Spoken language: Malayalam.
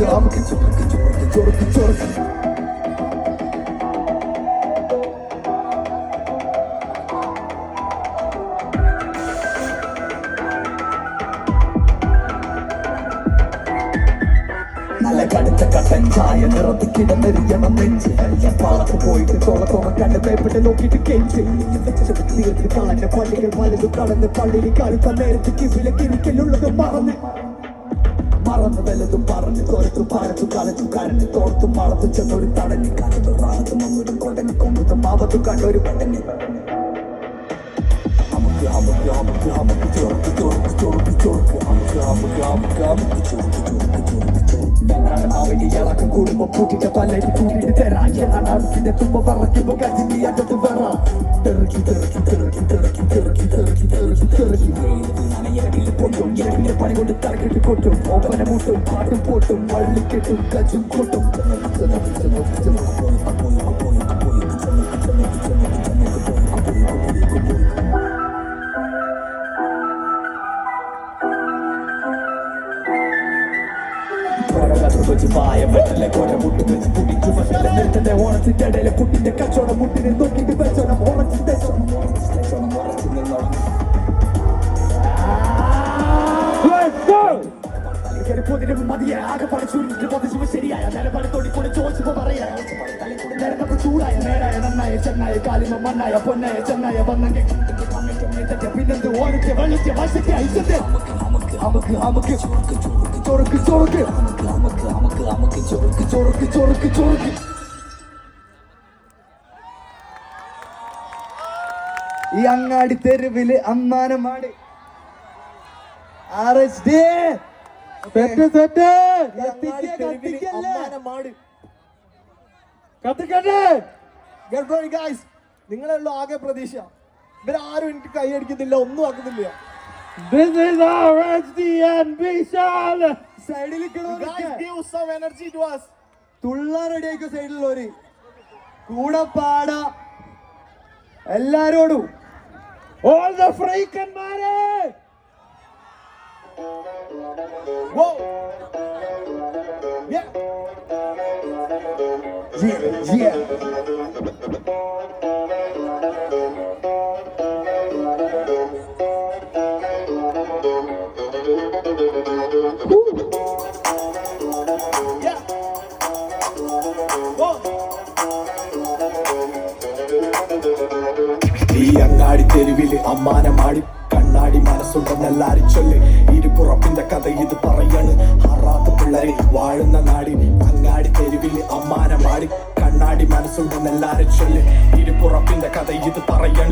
നല്ല കടുത്ത കട്ടൻ ചായ നിറത്തി കിടന്നെറിയണം നെഞ്ച് പാടത്ത് പോയിട്ട് തോളത്തോളം കണ്ട് പേപ്പിട്ട് നോക്കിയിട്ട് കേഞ്ച് തീർത്ത് കളഞ്ഞ പള്ളികൾ വലുത് കടന്ന് പള്ളിയിൽ കരുത്ത നേരത്ത് കിവിലെ കിരിക്കലുള്ളത് മറന്ന് വല്ലതും പറഞ്ഞു തോരത്തു പാടത്തു കളച്ചു കരഞ്ഞു തോർത്തു മാളത്തു ചെന്നൊരു തടഞ്ഞു കടന്നു റാത്തും അങ്ങോട്ടും കൊണ്ടന് കൊമ്പും മാവത്തു കണ്ടൊരു പെട്ടെന്ന് അവനിയാളൊക്കെ കൂടുമ്പോ കൂട്ടിട്ട് പല്ലേക്ക് കൂട്ടിട്ട് തരാം ഞാനാണ് തുമ്പ പറക്കുമ്പോ കജിനി അറ്റത്ത് വരാം പൊട്ടും ഇരവിലെ പണി കൊണ്ട് തലക്കെട്ട് കൊട്ടും ഓപ്പന മുട്ടും പാട്ടും പോട്ടും വള്ളിക്കെട്ടും കച്ചും കൊട്ടും വായ വെട്ടലെ കൊട മുട്ടി വെച്ച് കുടിച്ചു പക്ഷേ നിർത്തന്റെ ഓണത്തിന്റെ ഇടയിലെ കുട്ടിന്റെ കച്ചവടം മുട്ടിനെ നോക്കിയിട്ട് വെച്ചോണം ഓണത്തിന്റെ മതിയെ ആകെ പഠിച്ചു പൊതിച്ചു ശരിയായ നിലപാട് തൊടിക്കൂടെ ചോദിച്ചപ്പോ പറയാ നേരത്തെ ചൂടായ നേരായ നന്നായ ചെന്നായ കാലിമ മണ്ണായ പൊന്നായ ചെന്നായ വന്നെങ്കിൽ പിന്നെന്ത് ഓരത്തെ വെള്ളത്തെ വശത്തെ ഐസത്തെ നമുക്ക് ചൊറുക്ക് ഈ അങ്ങാടി തെരുവില് അമ്മാനമാടി നിങ്ങളുള്ള ആകെ പ്രതീക്ഷ ഇവരാരും എനിക്ക് കൈയടിക്കുന്നില്ല ഒന്നും ആക്കുന്നില്ല This is our HDN Vishal. സൈഡിൽ give some energy to us. തുള്ളാൻ റെഡിയാക്കോ സൈഡിലുള്ളവര് കൂടെ പാടാ എല്ലാരോടും All the freakenമാരെ. Whoa. Yeah. Yeah. ഈ അങ്ങാടി തെരുവില് അമ്മാനമാടി കണ്ണാടി മനസ്സുണ്ടെന്നെല്ലാരും ചൊല്ല് ഇരുപുറപ്പിന്റെ കഥ ഇത് പറയാണ് ഹറാത്ത് പിള്ളേര് വാഴുന്ന നാടി അങ്ങാടി തെരുവില് അമ്മാനമാടി കണ്ണാടി മനസ്സുണ്ടെന്നെല്ലാരും ചൊല്ല് ഇരുപുറപ്പിന്റെ കഥ ഇത് പറയാണ്